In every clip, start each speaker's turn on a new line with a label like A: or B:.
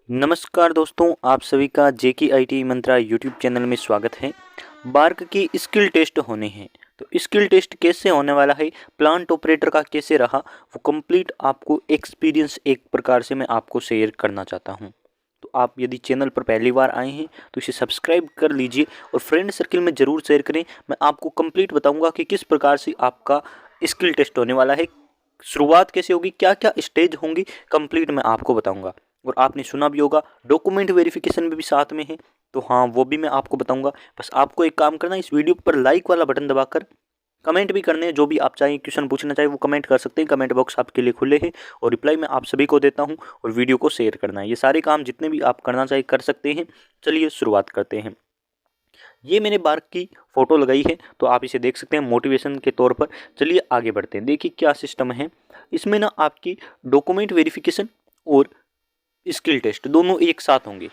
A: नमस्कार दोस्तों, आप सभी का जेके आईटी मंत्रा यूट्यूब चैनल में स्वागत है। बार्क की स्किल टेस्ट होने हैं, तो स्किल टेस्ट कैसे होने वाला है, प्लांट ऑपरेटर का कैसे रहा, वो कंप्लीट आपको एक्सपीरियंस एक प्रकार से मैं आपको शेयर करना चाहता हूं। तो आप यदि चैनल पर पहली बार आए हैं तो इसे सब्सक्राइब कर लीजिए और फ्रेंड सर्किल में ज़रूर शेयर करें। मैं आपको कंप्लीट बताऊँगा कि किस प्रकार से आपका स्किल टेस्ट होने वाला है, शुरुआत कैसे होगी, क्या क्या स्टेज होंगी, कंप्लीट मैं आपको बताऊँगा। और आपने सुना भी होगा डॉक्यूमेंट वेरिफिकेशन में भी साथ में है, तो हाँ वो भी मैं आपको बताऊंगा। बस आपको एक काम करना है, इस वीडियो पर लाइक वाला बटन दबाकर कमेंट भी करने हैं। जो भी आप चाहें, क्वेश्चन पूछना चाहें वो कमेंट कर सकते हैं, कमेंट बॉक्स आपके लिए खुले हैं और रिप्लाई मैं आप सभी को देता हूं। और वीडियो को शेयर करना है, ये सारे काम जितने भी आप करना चाहें कर सकते हैं। चलिए शुरुआत करते हैं। ये मैंने बार्क की फ़ोटो लगाई है, तो आप इसे देख सकते हैं मोटिवेशन के तौर पर। चलिए आगे बढ़ते हैं। देखिए क्या सिस्टम है इसमें ना, आपकी डॉक्यूमेंट वेरिफिकेशन और स्किल टेस्ट दोनों एक साथ होंगे।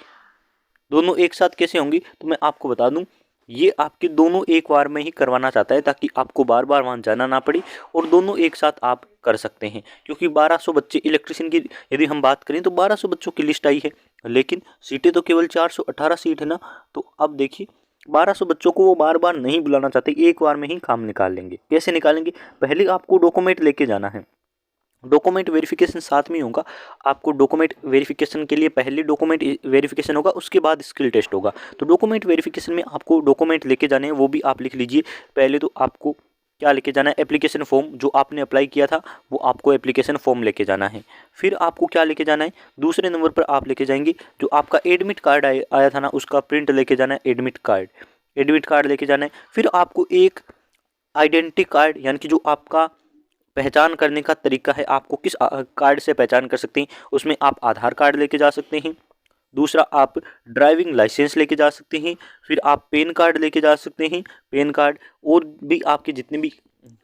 A: दोनों एक साथ कैसे होंगी तो मैं आपको बता दूं, ये आपके दोनों एक बार में ही करवाना चाहता है ताकि आपको बार बार वहाँ जाना ना पड़े और दोनों एक साथ आप कर सकते हैं। क्योंकि 1200 बच्चे इलेक्ट्रिशियन की यदि हम बात करें तो 1200 बच्चों की लिस्ट आई है, लेकिन सीटें तो केवल 418 सीट है ना। तो अब देखिए 1200 बच्चों को वो बार बार नहीं बुलाना चाहते, एक बार में ही काम निकाल लेंगे। कैसे निकालेंगे, पहले आपको डॉक्यूमेंट लेके जाना है। डॉक्यूमेंट वेरिफिकेशन साथ में होगा। आपको डॉक्यूमेंट वेरिफिकेशन के लिए पहले डॉक्यूमेंट वेरिफिकेशन होगा, उसके बाद स्किल टेस्ट होगा। तो डॉक्यूमेंट वेरिफिकेशन में आपको डॉक्यूमेंट लेके जाने हैं, वो भी आप लिख लीजिए। पहले तो आपको क्या लेके जाना है, एप्लीकेशन फॉर्म जो आपने अप्लाई किया था वो आपको एप्लीकेशन फॉर्म लेके जाना है। फिर आपको क्या लेके जाना है, दूसरे नंबर पर आप लेके जाएंगे जो आपका एडमिट कार्ड आया था ना, उसका प्रिंट लेके जाना है। एडमिट कार्ड लेके जाना है। फिर आपको एक आइडेंटिटी कार्ड, यानी कि जो आपका पहचान करने का तरीका है, आपको किस कार्ड से पहचान कर सकते हैं, उसमें आप आधार कार्ड लेके जा सकते हैं। दूसरा आप ड्राइविंग लाइसेंस लेके जा सकते हैं। फिर आप पैन कार्ड लेके जा सकते हैं, पैन कार्ड। और भी आपके जितने भी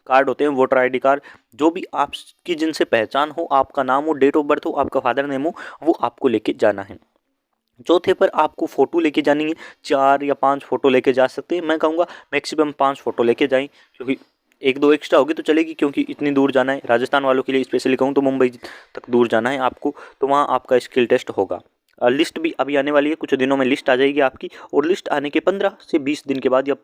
A: कार्ड होते हैं, वोटर आईडी कार्ड, जो भी आपकी जिनसे पहचान हो, आपका नाम हो, डेट ऑफ बर्थ हो, आपका फादर नेम हो, वो आपको लेके जाना है। चौथे पर आपको फ़ोटो लेके जानी है। 4 या 5 फ़ोटो लेके जा सकते हैं। मैं कहूँगा मैक्सिमम 5 फ़ोटो लेके जाएं, क्योंकि एक दो एक्स्ट्रा होगी तो चलेगी, क्योंकि इतनी दूर जाना है। राजस्थान वालों के लिए स्पेशली कहूँ तो मुंबई तक दूर जाना है आपको, तो वहाँ आपका स्किल टेस्ट होगा। लिस्ट भी अभी आने वाली है, कुछ दिनों में लिस्ट आ जाएगी आपकी। और लिस्ट आने के 15 से 20 दिन के बाद या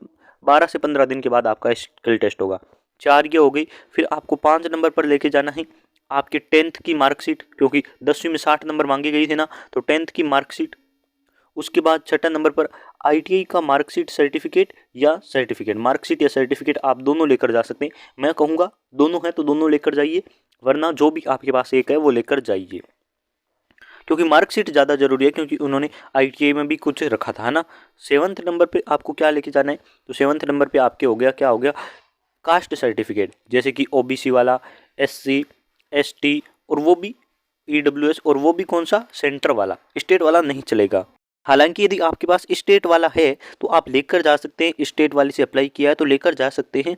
A: 12 से 15 दिन के बाद आपका स्किल टेस्ट होगा। 4 ये हो गई। फिर आपको 5 नंबर पर लेके जाना है आपके 10th की मार्कशीट, क्योंकि 10वीं में 60 नंबर मांगे गई थी ना, तो 10th की मार्कशीट। उसके बाद छठा नंबर पर आईटीआई का मार्कशीट सर्टिफिकेट, मार्कशीट या सर्टिफिकेट आप दोनों लेकर जा सकते हैं। मैं कहूँगा दोनों है तो दोनों लेकर जाइए, वरना जो भी आपके पास एक है वो लेकर जाइए, क्योंकि मार्कशीट ज़्यादा जरूरी है, क्योंकि उन्होंने आईटीआई में भी कुछ रखा था ना। 7th नंबर पे आपको क्या लेके जाना है, तो 7th नंबर पे आपके हो गया, क्या हो गया, कास्ट सर्टिफिकेट, जैसे कि ओबीसी वाला, एससी, एसटी, और वो भी ईडब्ल्यूएस, और वो भी कौन सा, सेंटर वाला, स्टेट वाला नहीं चलेगा। हालांकि यदि आपके पास स्टेट वाला है तो आप लेकर जा सकते हैं, स्टेट वाले से अप्लाई किया है तो लेकर जा सकते हैं।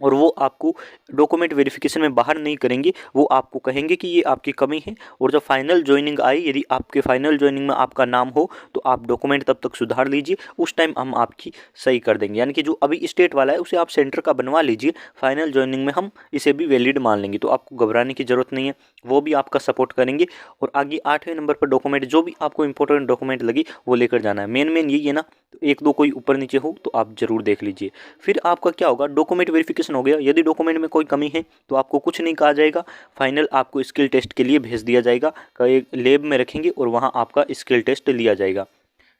A: और वो आपको डॉक्यूमेंट वेरिफिकेशन में बाहर नहीं करेंगे, वो आपको कहेंगे कि ये आपकी कमी है। और जब फाइनल ज्वाइनिंग आई, यदि आपके फाइनल ज्वाइनिंग में आपका नाम हो तो आप डॉक्यूमेंट तब तक सुधार लीजिए, उस टाइम हम आपकी सही कर देंगे। यानी कि जो अभी स्टेट वाला है उसे आप सेंटर का बनवा लीजिए, फाइनल ज्वाइनिंग में हम इसे भी वैलिड मान लेंगे, तो आपको घबराने की ज़रूरत नहीं है, वो भी आपका सपोर्ट करेंगे। और आगे 8वें नंबर पर डॉक्यूमेंट, जो भी आपको इंपॉर्टेंट डॉक्यूमेंट लगे वो लेकर जाना है। मेन यही है ना, तो एक दो कोई ऊपर नीचे हो तो आप ज़रूर देख लीजिए। फिर आपका क्या होगा, डॉक्यूमेंट वेरिफिकेशन हो गया। यदि डॉक्यूमेंट में कोई कमी है तो आपको कुछ नहीं कहा जाएगा, फाइनल आपको स्किल टेस्ट के लिए भेज दिया जाएगा, एक लैब में रखेंगे और वहाँ आपका स्किल टेस्ट लिया जाएगा।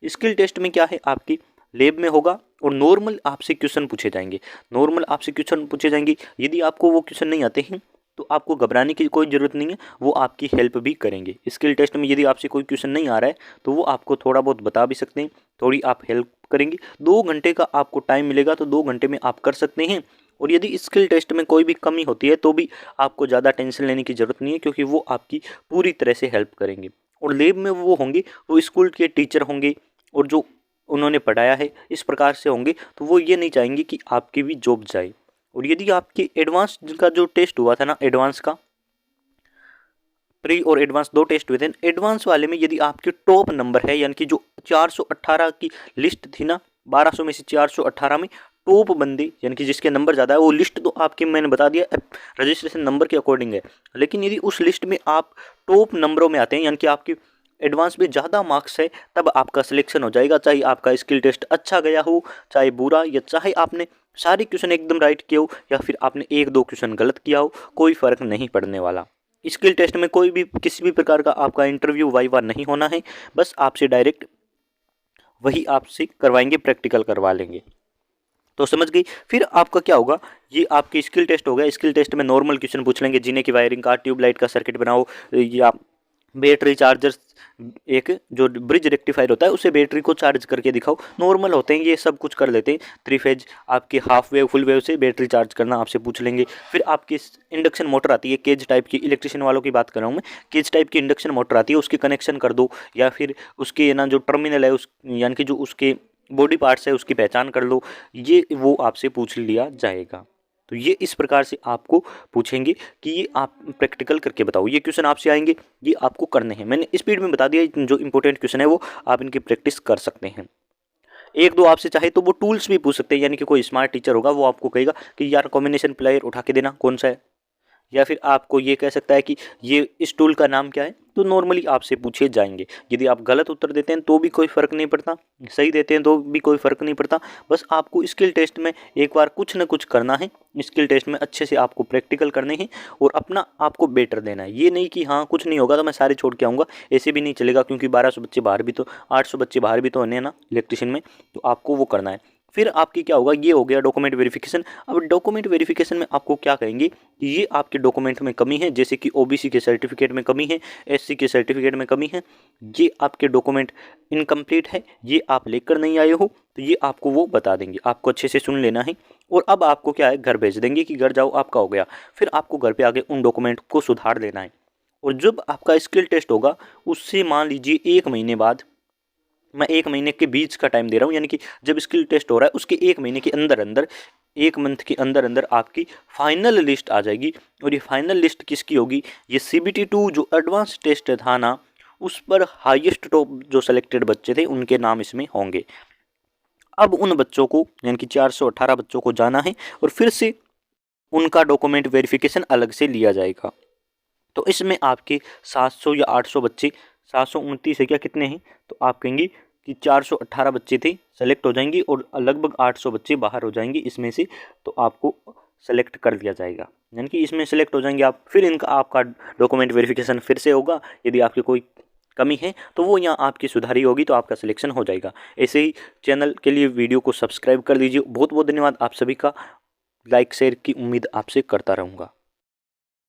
A: स्किल टेस्ट में क्या है, आपकी लैब में होगा और नॉर्मल आपसे क्वेश्चन पूछे जाएंगे। यदि आपको वो क्वेश्चन नहीं आते हैं तो आपको घबराने की कोई ज़रूरत नहीं है, वो आपकी हेल्प भी करेंगे। स्किल टेस्ट में यदि आपसे कोई क्वेश्चन नहीं आ रहा है तो वो आपको थोड़ा बहुत बता भी सकते हैं, थोड़ी आप हेल्प करेंगे। 2 घंटे का आपको टाइम मिलेगा, तो 2 घंटे में आप कर सकते हैं। और यदि स्किल टेस्ट में कोई भी कमी होती है तो भी आपको ज़्यादा टेंशन लेने की ज़रूरत नहीं है, क्योंकि वो आपकी पूरी तरह से हेल्प करेंगे। और लैब में वो होंगे, वो स्कूल के टीचर होंगे और जो उन्होंने पढ़ाया है इस प्रकार से होंगे, तो वो ये नहीं चाहेंगे कि आपकी भी जॉब जाए। और यदि आपके एडवांस का जो टेस्ट हुआ था ना, एडवांस का, प्री और एडवांस 2 टेस्ट हुए थे। एडवांस वाले में यदि आपके टॉप नंबर है, यानी कि जो 418 की लिस्ट थी ना, 1200 में से 418 में टॉप बंदे, यानी कि जिसके नंबर ज़्यादा है, वो लिस्ट तो आपके मैंने बता दिया रजिस्ट्रेशन नंबर के अकॉर्डिंग है। लेकिन यदि उस लिस्ट में आप टॉप नंबरों में आते हैं, यानी कि आपकी एडवांस में ज़्यादा मार्क्स है तब आपका सिलेक्शन हो जाएगा। चाहे आपका स्किल टेस्ट अच्छा गया हो, चाहे बुरा, या चाहे आपने सारे क्वेश्चन एकदम राइट किए हो या फिर आपने 1-2 क्वेश्चन गलत किया हो, कोई फ़र्क नहीं पड़ने वाला। स्किल टेस्ट में कोई भी किसी भी प्रकार का आपका इंटरव्यू वाइवा नहीं होना है, बस आपसे डायरेक्ट वही आपसे करवाएंगे, प्रैक्टिकल करवा लेंगे। तो समझ गई। फिर आपका क्या होगा, ये आपकी स्किल टेस्ट हो गया। स्किल टेस्ट में नॉर्मल क्वेश्चन पूछ लेंगे, जीने की वायरिंग का, ट्यूबलाइट का सर्किट बनाओ, या बैटरी चार्जर, एक जो ब्रिज रेक्टिफायर होता है उसे बैटरी को चार्ज करके दिखाओ। नॉर्मल होते हैं, ये सब कुछ कर लेते हैं। 3 फेज आपके हाफ वेव फुल वेव से बैटरी चार्ज करना आपसे पूछ लेंगे। फिर आपकी इंडक्शन मोटर आती है, केज टाइप की, इलेक्ट्रिशियन वालों की बात कर रहा हूँ मैं, केज टाइप की इंडक्शन मोटर आती है, उसके कनेक्शन कर दो, या फिर उसके ना जो टर्मिनल है उस यानी कि जो उसके बॉडी पार्ट्स है उसकी पहचान कर लो, ये वो आपसे पूछ लिया जाएगा। तो ये इस प्रकार से आपको पूछेंगे कि ये आप प्रैक्टिकल करके बताओ। ये क्वेश्चन आपसे आएंगे, ये आपको करने हैं। मैंने स्पीड में बता दिया, जो इंपॉर्टेंट क्वेश्चन है वो आप इनकी प्रैक्टिस कर सकते हैं। 1-2 आपसे चाहे तो वो टूल्स भी पूछ सकते हैं, यानी कि कोई स्मार्ट टीचर होगा वो आपको कहेगा कि यार कॉम्बिनेशन प्लेयर उठा के देना कौन सा है, या फिर आपको ये कह सकता है कि ये इस टूल का नाम क्या है। तो नॉर्मली आपसे पूछे जाएंगे। यदि आप गलत उत्तर देते हैं तो भी कोई फ़र्क नहीं पड़ता, सही देते हैं तो भी कोई फ़र्क नहीं पड़ता। बस आपको स्किल टेस्ट में एक बार कुछ ना कुछ करना है। स्किल टेस्ट में अच्छे से आपको प्रैक्टिकल करने हैं और अपना आपको बेटर देना है। ये नहीं कि हाँ कुछ नहीं होगा तो मैं सारे छोड़ के आऊँगा, ऐसे भी नहीं चलेगा, क्योंकि 1200 बच्चे बाहर भी तो 800 बच्चे बाहर भी तो होने ना इलेक्ट्रिशियन में, तो आपको वो करना है। फिर आपकी क्या होगा, ये हो गया डॉक्यूमेंट वेरिफिकेशन। अब डॉक्यूमेंट वेरिफिकेशन में आपको क्या कहेंगे कि ये आपके डॉक्यूमेंट में कमी है, जैसे कि ओबीसी के सर्टिफिकेट में कमी है, एससी के सर्टिफिकेट में कमी है, ये आपके डॉक्यूमेंट इनकम्प्लीट है, ये आप लेकर नहीं आए हो, तो ये आपको वो बता देंगे। आपको अच्छे से सुन लेना है और अब आपको क्या है, घर भेज देंगे कि घर जाओ आपका हो गया। फिर आपको घर पे आके उन डॉक्यूमेंट को सुधार देना है। और जब आपका स्किल टेस्ट होगा उससे मान लीजिए 1 महीने बाद, मैं 1 महीने के बीच का टाइम दे रहा हूँ, यानी कि जब स्किल टेस्ट हो रहा है उसके 1 महीने के अंदर अंदर, 1 मंथ के अंदर अंदर आपकी फाइनल लिस्ट आ जाएगी। और ये फाइनल लिस्ट किसकी होगी, ये CBT 2 जो एडवांस टेस्ट था ना, उस पर हाईएस्ट टॉप जो सेलेक्टेड बच्चे थे उनके नाम इसमें होंगे। अब उन बच्चों को यानी कि 418 बच्चों को जाना है और फिर से उनका डॉक्यूमेंट वेरिफिकेशन अलग से लिया जाएगा। तो इसमें आपके 700 या 800 बच्चे, 729 है क्या, कितने हैं, तो आप कहेंगे कि 418 बच्चे थे सेलेक्ट हो जाएंगे और लगभग 800 बच्चे बाहर हो जाएंगे इसमें से, तो आपको सेलेक्ट कर दिया जाएगा, यानी कि इसमें सेलेक्ट हो जाएंगे आप। फिर इनका आपका डॉक्यूमेंट वेरिफिकेशन फिर से होगा, यदि आपकी कोई कमी है तो वो यहाँ आपकी सुधारी होगी तो आपका सिलेक्शन हो जाएगा। ऐसे ही चैनल के लिए वीडियो को सब्सक्राइब कर दीजिए। बहुत बहुत धन्यवाद आप सभी का। लाइक शेयर की उम्मीद आपसे करता रहूँगा।